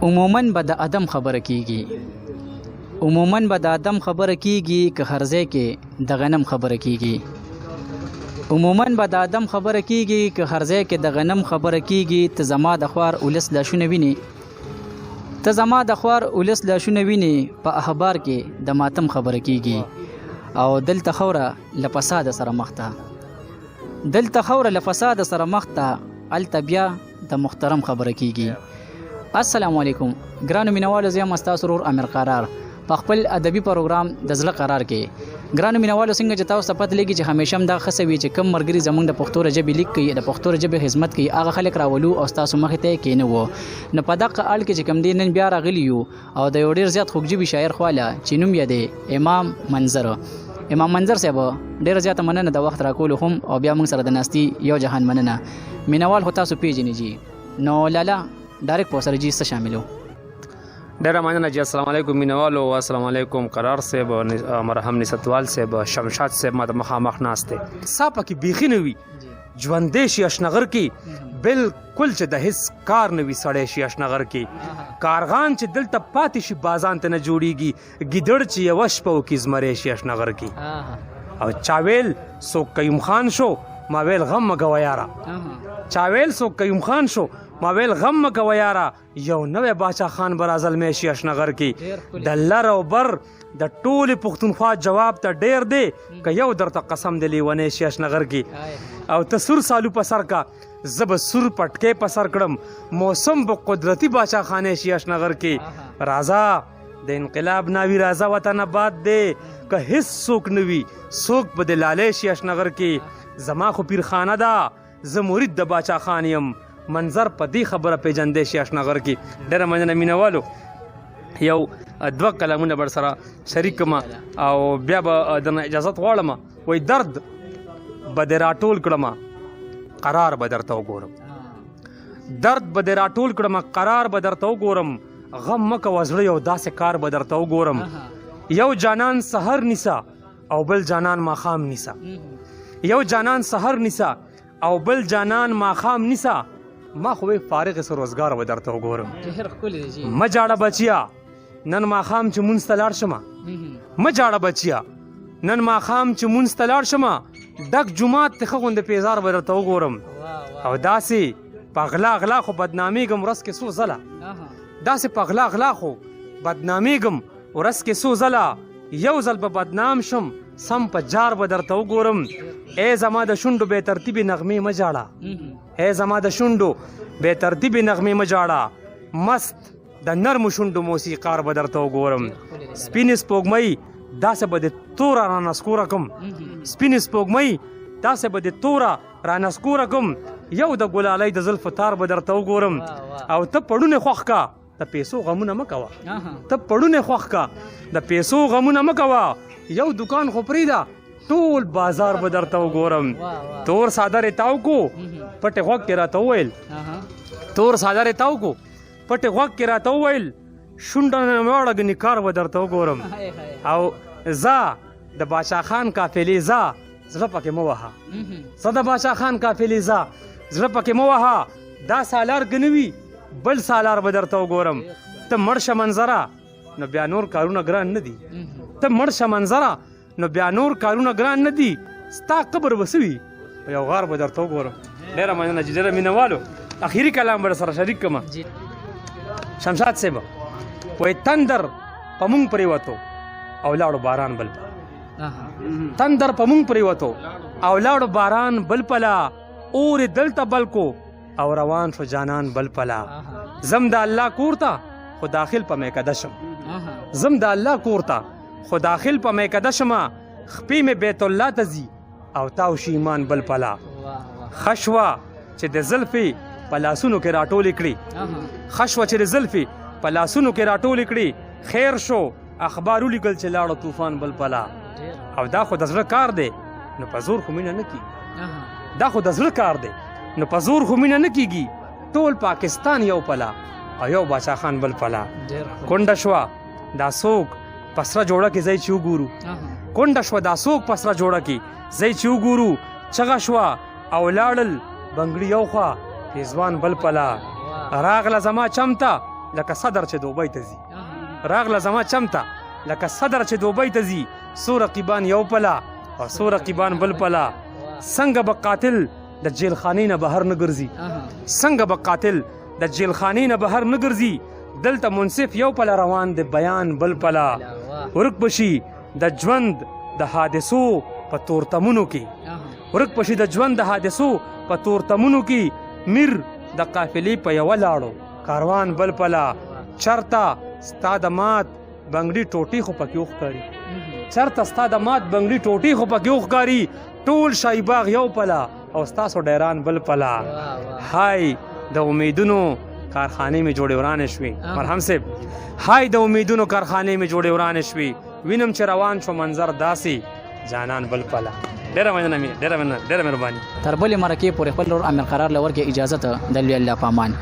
عموماً به د ادم خبره کیږي، عموماً به د ادم خبره کیږي که هر ځای کې د غنم خبره کیږي، عموماً به د ادم خبره کیږي که هر ځای کې د غنم خبره کیږي. ته زما د خوار اولس لاشونه ویني، ته زما د خوار اولس لاشونه ویني، په اخبار کې د ماتم خبره کیږي. او دلته خوره له فساد سره مخ ده، دلته خوره له فساد سره مخ ده، هلته بیا د محترم خبره کیږي. السلام علیکم ګرانو مینوالو، زه یم ستاسو ورور امیر قرار په خپل ادبي پروګرام د زړه قرار کې. ګرانو مینوالو، څنګه چې تاسو ته پته لګي چې همیشه هم دا ښه وي چې کم ملګري زموږ د پښتو ژبې لیک کوي، د پښتو ژبې خدمت کوي، هغه خلک راولو او ستاسو مخې ته یې کېنوو. نو په دغه اړ کې چې کوم دی نن بیا راغلي یو او د یو ډېر زیات خوږژبي شاعر خواله چې نوم یې دی امام منظر. امام منظر صاحب ډېره زیاته مننه د وخت راکولو هم او بیا موږ سره د ناستي یو جهان مننه. مینوال خو تاسو پیژنئ جي، نو لالا ډایرکټ په سره جي څه شاملو؟ ډیره مننه جی. السلام علیکم مینوالو، السلام علیکم قرار صاحب، مرحم نساتوال صاحب، شمشاد صاحب ما د مخامخ ناسته صاحب کې بیخي نه وي ژوندې شي اشنغر کې، بالکل چې د هیڅ کار نه وي سړی شي اشنغر کې. کارغان چې دلته پاتې شي بازان ته نه جوړیږي، ګیدړ چې یوه شپه وکړي زمری شي اشنغر کې. او چاویل څوک قیوم خان شو ما ویل غم مه کوه یاره، چاویل څوک قیوم خان شو ما ویل غم مه کوه یاره، یو نوی باچا خان به رازلمی شي اشنغر کې. د لر او بر د ټولې پښتونخوا جواب ته ډیر دی که یو درته قسم د لیونی شي اشنغر کې. او ته سور سالو په سر کا زه به سور پټکی په سر کړم، موسم به قدرتي باچا خانې شي اشنغر کې. راځه د انقلاب ناوي راځه وطن آباد دی، که هیڅ څوک نه وي څوک به د لالی شي اشنغر کې. زما خو پیرخانه ده، زه مرید د باچا خان یم، منظر په دې خبره پیژندی شي اشنغر کې. ډېره مننه مینوالو، یو دوه کلامونه بر سره شریک کړم او بیا به درنه اجازت غواړم. وایي درد به دې راټول کړم قرار به درته وګورم، درد به دې راټول کړم قرار به درته وګورم، غم مه کوه زړه یو داسې کار به درته وګورم. یو جانان سحر نیسه او بل جانان ماښام نیسه، یو جانان سحر نیسه او بل جانان ماښام نیسه، ما خو فارغ سه روزګار به درته وګورم. مه جاړه بچیا نن ماښام چې مونځ ته لاړ شمه، مه جاړه بچیا نن ماښام چې مونځ ته لاړ شمه، ډک جومات ته ښه غوندې پیزار به درته وګورم. او داسې په غلا غلا خو بدنامېږم ورځ کې څو ځله، داسې په غلا غلا خو بدنامېږم ورځ کې څو ځله، یو ځل به بدنام شم سم په جار به درته وګورم. ای زما د شونډو بې ترتیبې نغمې مه جاړه، ای زما د شونډو بې ترتیبې نغمې مه جاړه، مست د نرمو شونډو موسیقار به درته وګورم. سپینې سپوږمۍ داسې به د توره رانسکوره کړم، سپینې سپوږمۍ داسې به د توره رانسکوره کړم، یو د ګلالۍ د زلفو تار به درته وګورم. او ته پړونه خوښ کا د پیسو غمونه مه کوه، ته پړونه خوښ کا د پیسو غمونه مه کوه، یو دکان خو پرېږده ټول بازار به درته وګورم. تور څادر یې تاو کو پټې غوږ کې راته وویل، تور څادر یې تاو کو پټې غوږ کې راته وویل، شونډه نه واړه ګنې کار به درته وګورم. او زه د باچا خان قافلې زه زړه پکې مه وهه، زه د باچا خان قافلې زه زړه پکې مه وهه، دا سالار که نه وي بل سالار به درته وګورم. ته مړ شه منظره نو بیا نور کارونه ګران نه دي، ته مړ شه منظره نو بیا نور کارونه ګران نه دي، ستا قبر به څه وي په یو غار به درته وګورم. ډېره مننه چې ډېره مینوالو. اخري کلام به سره شریک کړم. شمشاد صاحب وایي تندر په مونږ پرېوتو او لاړو باران بل پلا، تندر په مونږ پرېوتو او لاړو باران بل پلا، اور دلته بل کو او روان شو جانان بل پلا. زم د الله کور ته خو داخل په میکده شم، زم د الله کور ته خو داخل په میکده شمه، خپې مې بیت الله ته ځي او تاو شي ایمان بل پلا. ښه شوه چې د زلفې په لاسونو کې راټولې کړي، ښه شوه چې د زلفې په لاسونو کې راټولې کړي، خیر شو اخبار ولیکل چې لاړو طوفان بل پلا. او دا خو د زړه کار دی نو په زور خو مینه نه کېږي، دا خو د زړه کار دی نو په زور خو مینه نه کېږي. ټول پاکستان یو پلا او یو باچا خان بل پلا. کونډه شوه دا څوک پسره جوړه کې ځای چې وګورو، کونډه شوه دا څوک پسره جوړه کې ځای چې وګورو، چغه شوه او لاړل بنګړي یو خوا پیزوان بل پلا. راغله زما چمته لکه صدر چې دوبۍ ته ځي راغله زما چمته لکه صدر چې دوبۍ ته ځي څو رقیبان یو پله او څو رقیبان بل پله څنګه به قاتل د جیل خانې نه بهر نه ګرځي څنګه به قاتل د جیل خانې نه بهر نه ګرځي دلته منصف یو پله روان د بیان بل پله ورک بشي د ژوند د حادثو په تورتمونو کې ورک بشي د ژوند د حادثو په تورتمونو کې میر د قافلې په یوه لاړو کاروان بل پله چرته ستا د مات بنګړي ټوټې خو پکې وښکاري چرته ستا د مات بنګړي ټوټې خو پکې وښکاري ټول شاهي باغ یو پله او ستاسو ډیران بل پله هاي د امیدونو کارخانې مې جوړې ورانې شوې مرحم صاحب هاي د امیدونو کارخانې مې جوړې ورانې شوې وینم چې روان شو منظر داسې جانان بل پله ډېره مننه ډېره مهرباني تر بلې مرکې پورې خپل ورور امیر قرار له ورکې اجازه ته د لوی الله په امان